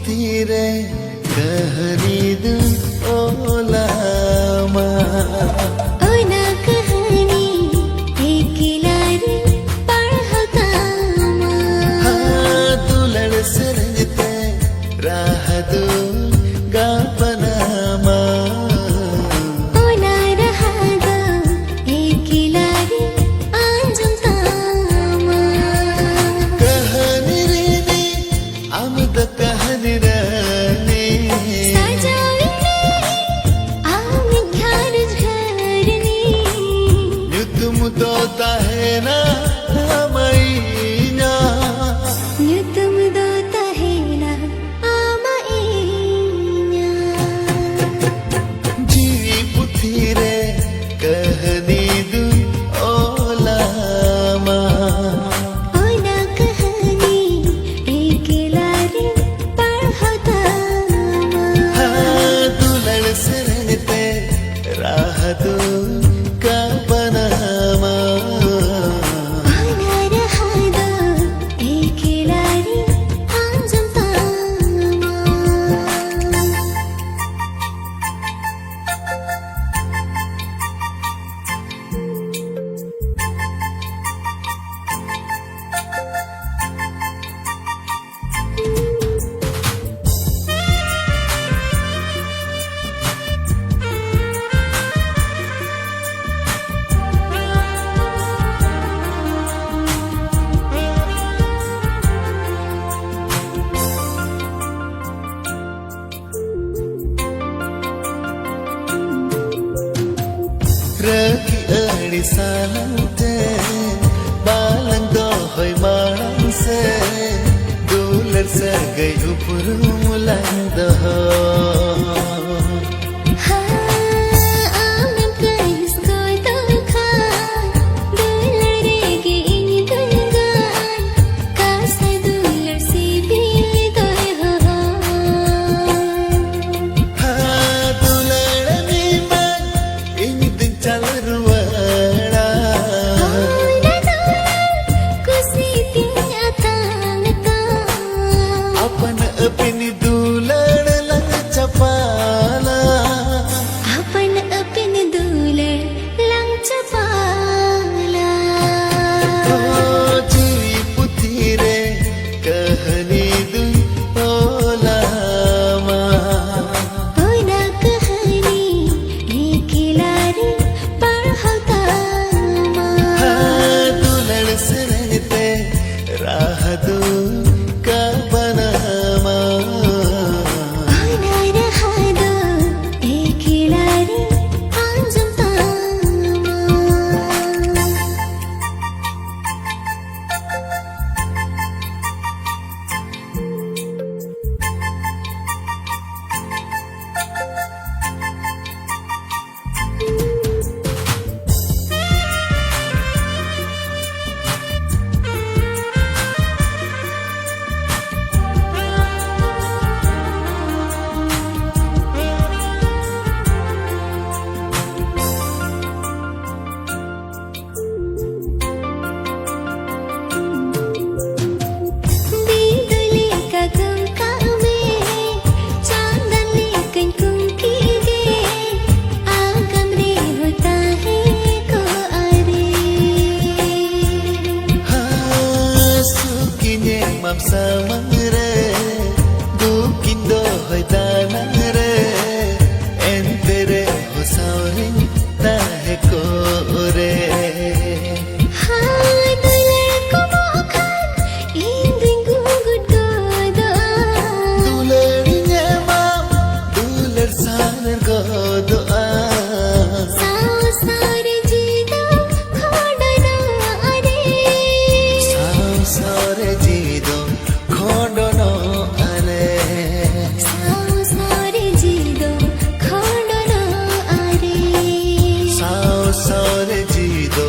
putire kahani olama ona kahani ekilare parhatama dulad sarjte rahadu gapanama ona rahada ekilare anjantama kahani rini amda kahani rani Doota hai na amainya Nyutum doota hai na amainya Jeevi puthire kahani du olama Ona kahani ekilare parhatama dulad sarjte rahadu gapanama ona rahada ekilare anjantama Raki adi salante balang dohoi marang se dulad sagai uprum landoh Amin kais koi tokhan dulare ke ini dungan kasai dular si bili toy ho dulad ni man ini din chalruada ona dular kusi tiya tangta apan apini dulad lang chapala अपन अपन दुलर लंग चपाला jeevi puthire kahani du olama ona kahani ekilare parhatama dulad sarjte rahadu gapanama ona rahada ekilare anjantama Biduli ka kum kame chandan lekin kum kige agam re hota hai ko are sukine mam samare dukin dohoi danare entere hosaurin tahe kore dular ko mokhan inding gugut goda duladinya mam dulad sanar godoa sao sare jida khodana are sare jido khodono are sao sare jido khodana are sare jido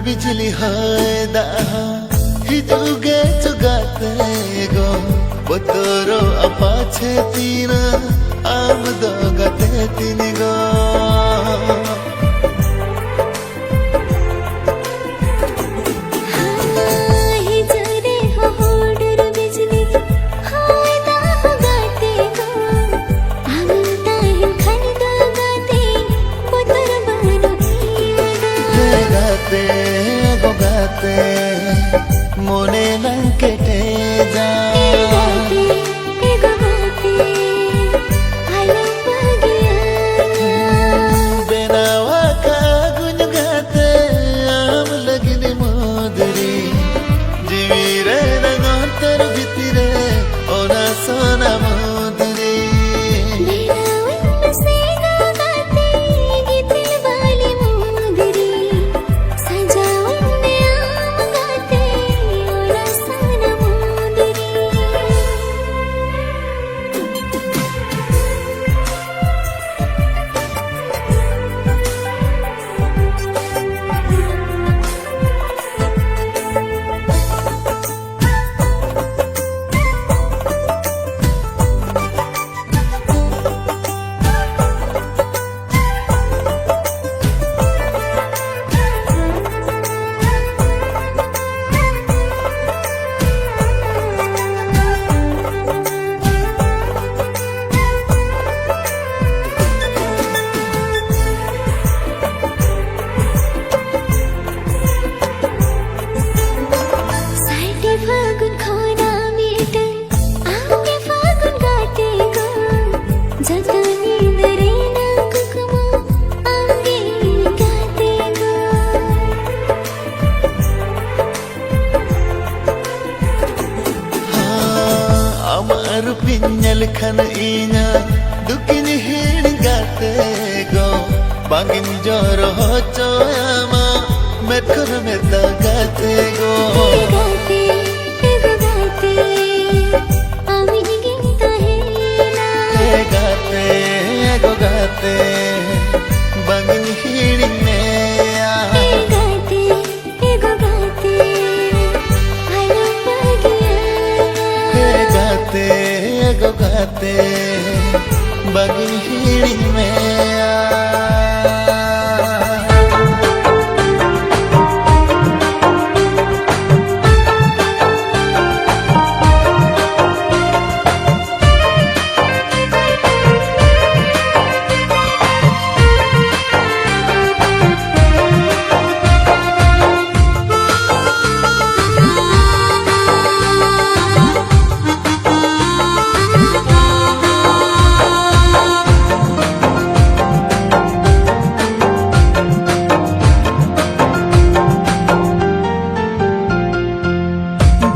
बिजली है दाहा हिजुगे चुगाते गो बतरो अपाछे तीना आम दो गते तीन गो मोने लंकेटे जा बेनावा का गुन गाते आम लगने मोदरी जीवीरे रंगोतर भितरे ओना सोना मोदरी Pinyal kan inya dukin hin gate go bangin joro hocho ama metkor meta gate go gate ami ginta hena gate go gate bangin hin ne gate go gate alo bagia gate go gate bagi hiring mea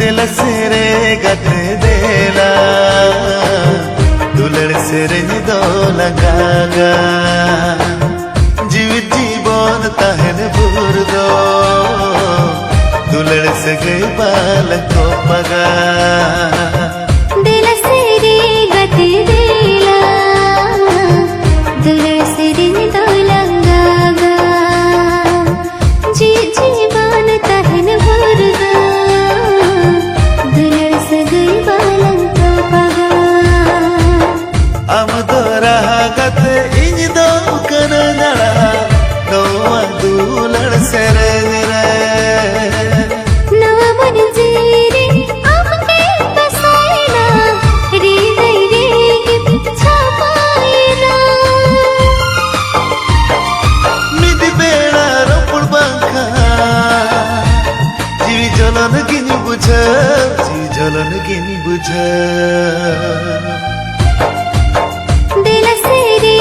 दिल सेरे गते देला दुलड़ सेरे निदो लगागा जीवित जीवन तहन भूर दो दुलड़ से गई बाल को पगा दिल सेरे गते देला दुलड़ सेरे निदो लगागा जीवन तहन भूर दो am dora gat iny do kana nala do adular sere nawa mon jire amke pasaina re chhapaina midi bela ropul banka jivi jalon gini bujha ji jalon gini bujha दिल से रे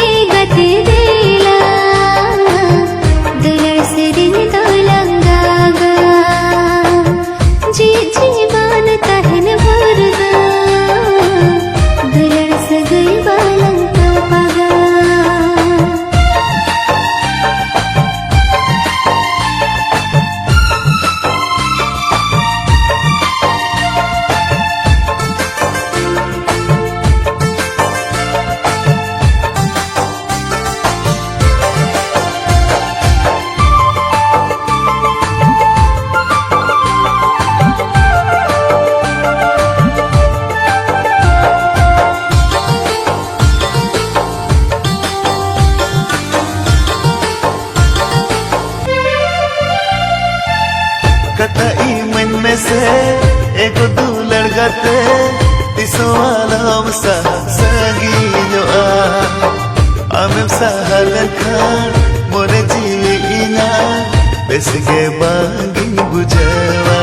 kate Tisoalam sa saginyoa Amem sahalankan Mone jiwi ina Besge bangin bujawa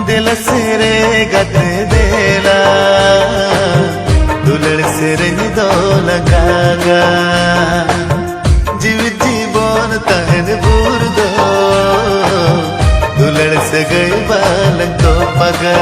दिल सेरे गते देला दुलड़ सेरे निदो लगागा जीव जीवन तहन बुर दो दुलड़ से गई बालन तो पगा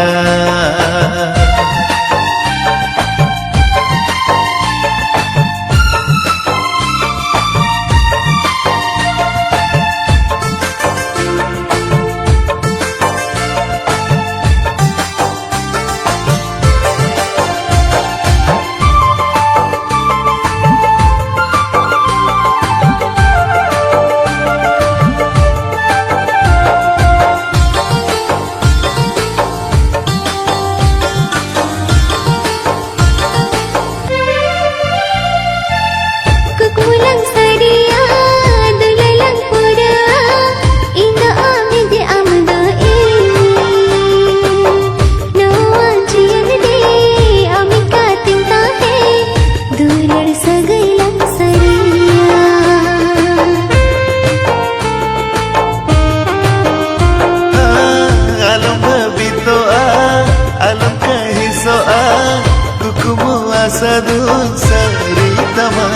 sadun saritama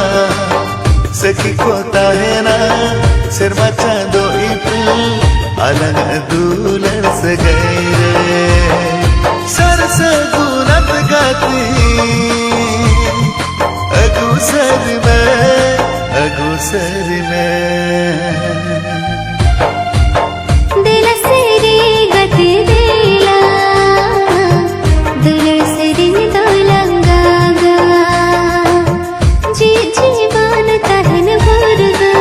saki kota hena serma chando ipil alang dulan sagaire sar sagunat gati agu sar mein दिल सेरे गते देला दुलड़ सेरे निदो लगागा जी जीवन तहन भर दो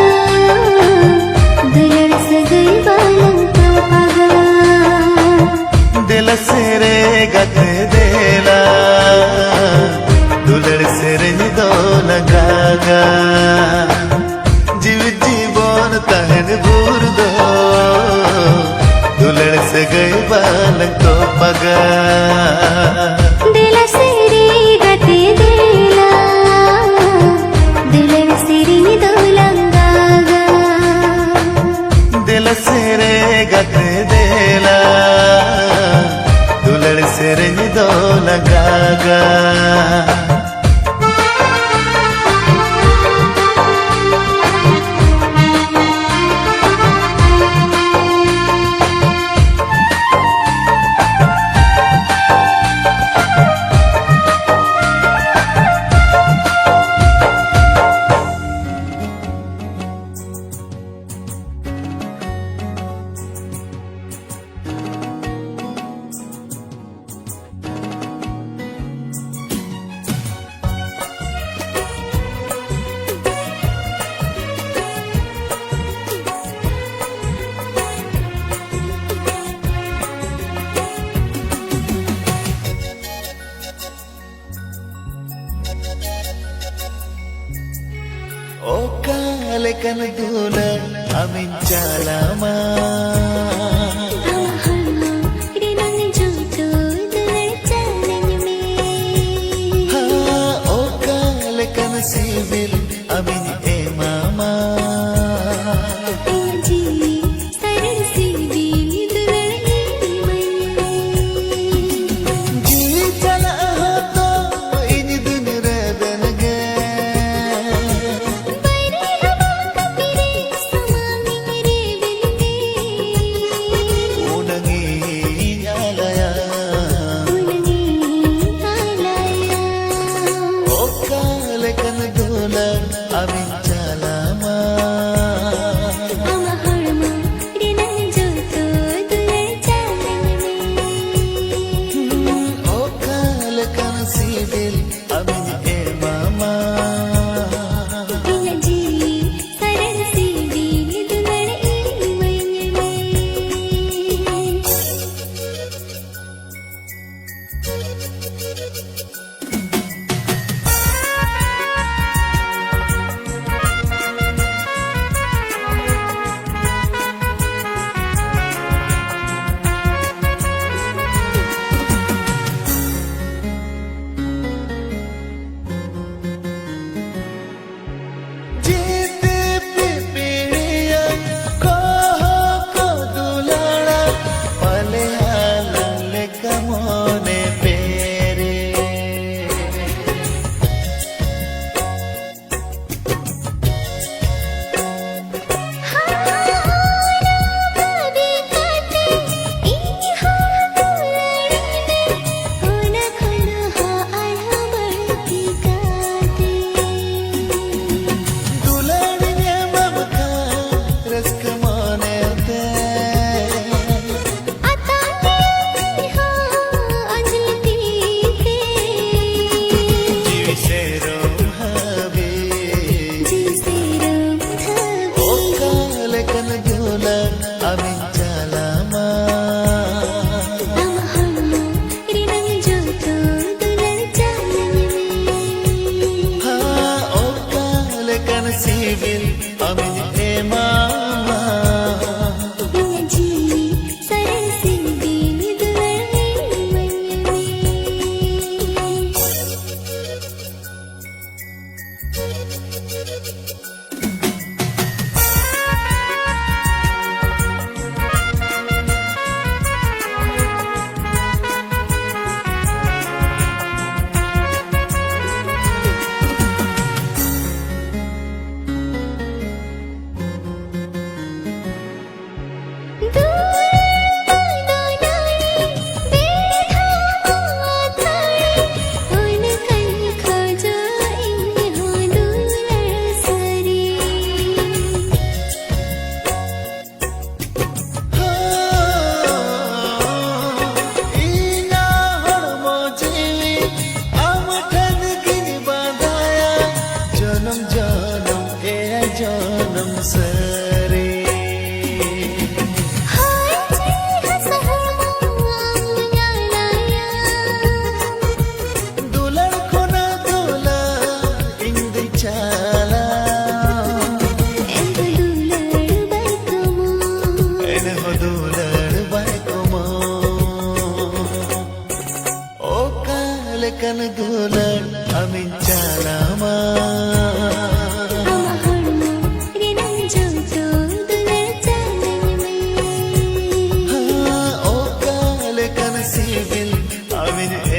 दुलड़ से गई बालन तो पगा दिल सेरे गते देला दुलड़ सेरे निदो लगागा जीव जीवन तहन भर दो दुलड़ से गई बालन तो पगा दिल सेरे गते देला दुलड़ सेरे निदो लगागा दिल सेरे गते देला दुलड़ सेरे निदो लगागा Okalekan dula amin calama rinang jutu dular jalan me ha okalekan sibil amin mama ji saran sibil dular ji chala to ini dunira dalga samami mere bilge Kan dulan amin calama oh kale kan sibil amin